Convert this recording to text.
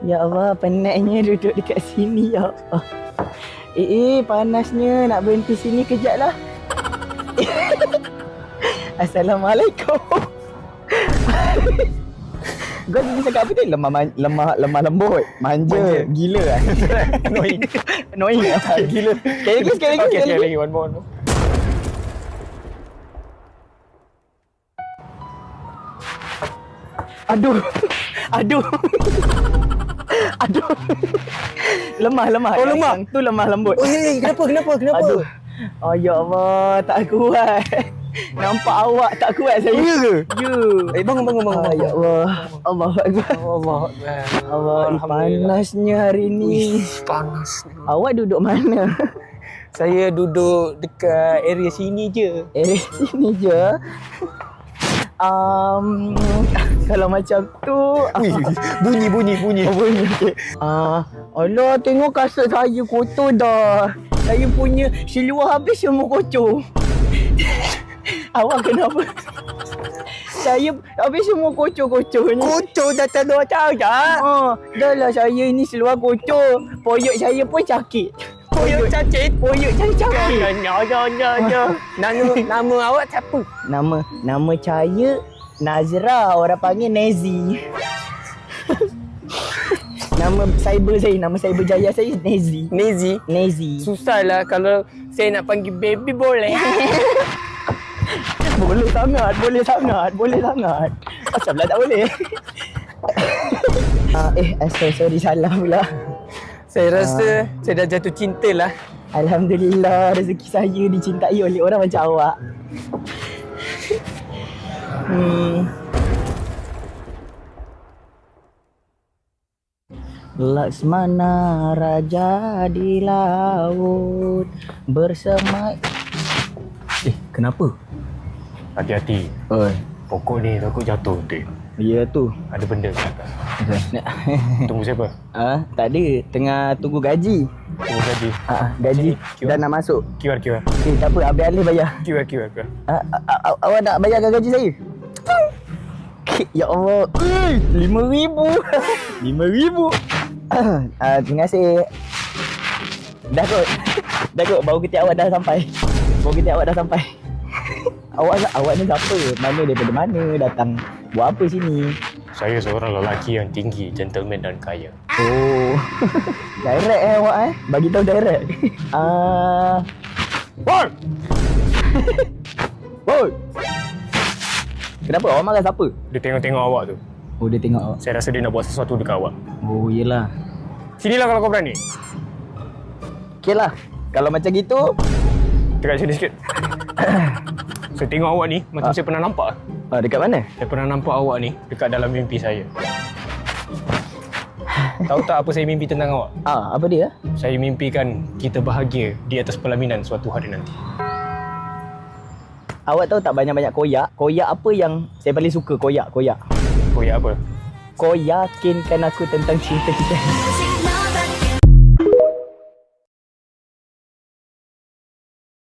Ya Allah, penatnya duduk dekat sini ya Allah. Panasnya. Nak berhenti sini kejap lah. Assalamualaikum. Kau tadi cakap apa tadi? Lemah lembut. Manja. Gila kan? Annoying. Gila. Sekali lagi. One more. Aduh. Lemah. Oh, lemah. Tu lemah lembut. Oh, kenapa? Aduh. Oh ya Allah, tak kuat. Nampak awak tak kuat saya. Ya ke? Ya. Bangun. Ya Allah. Allahu Akbar. Allah, panasnya hari ni. Panas. Awak duduk mana? Saya duduk dekat area sini je. Sini je. Kalau macam tu Bunyi. bunyi. Allah, tengok kasut saya kotor dah. Saya punya seluar habis semua kotor. Awak kenapa? Saya habis semua kotor ni. Kocok dah tak ada macam. Dah lah, saya ni seluar kotor. Poyok saya pun sakit. Poyok cacit. Poyok saya sakit. Nama awak siapa? Nama saya Nazra, orang panggil Nezi. Nama cyber jaya saya Nezi. Nezi. Susahlah kalau saya nak panggil baby boleh. Boleh sangat. Asal pula tak boleh. Sorry, salah pula. Saya rasa saya dah jatuh cinta lah. Alhamdulillah, rezeki saya dicintai oleh orang macam awak. Laksmana raja di laut bersama. Kenapa? Hati-hati. Oi. Pokok ni takut jatuh nanti. Ya tu. Ada benda kat atas. Tunggu siapa? Tak ada. Tengah tunggu gaji. Tunggu gaji. Gaji QR. dah nak masuk. QR. Tak apa, Abang Alif bayar. QR. Awak nak bayarkan gaji saya? Ya Allah. 5,000. 5,000. Terima kasih. Dah kot. Bau ketiak awak dah sampai. Awak ni siapa? Daripada mana? Datang buat apa sini? Saya seorang lelaki yang tinggi, gentleman dan kaya. Oh. Direct awak bagi tahu direct. Woi. Kenapa awak marah siapa? Dia tengok-tengok awak tu. Oh, dia tengok awak. Saya rasa dia nak buat sesuatu dekat awak. Oh, yelah. Sinilah kalau kau berani. Okeylah. Kalau macam gitu, Dekat sini sikit. Saya tengok awak ni macam saya pernah nampak. dekat mana? Saya pernah nampak awak ni dekat dalam mimpi saya. Tahu tak apa saya mimpi tentang awak? Apa dia? Saya mimpikan kita bahagia di atas pelaminan suatu hari nanti. Awak tahu tak banyak-banyak koyak? Koyak apa yang saya paling suka? Koyak. Koyak apa? Kau yakinkan aku tentang cinta kita.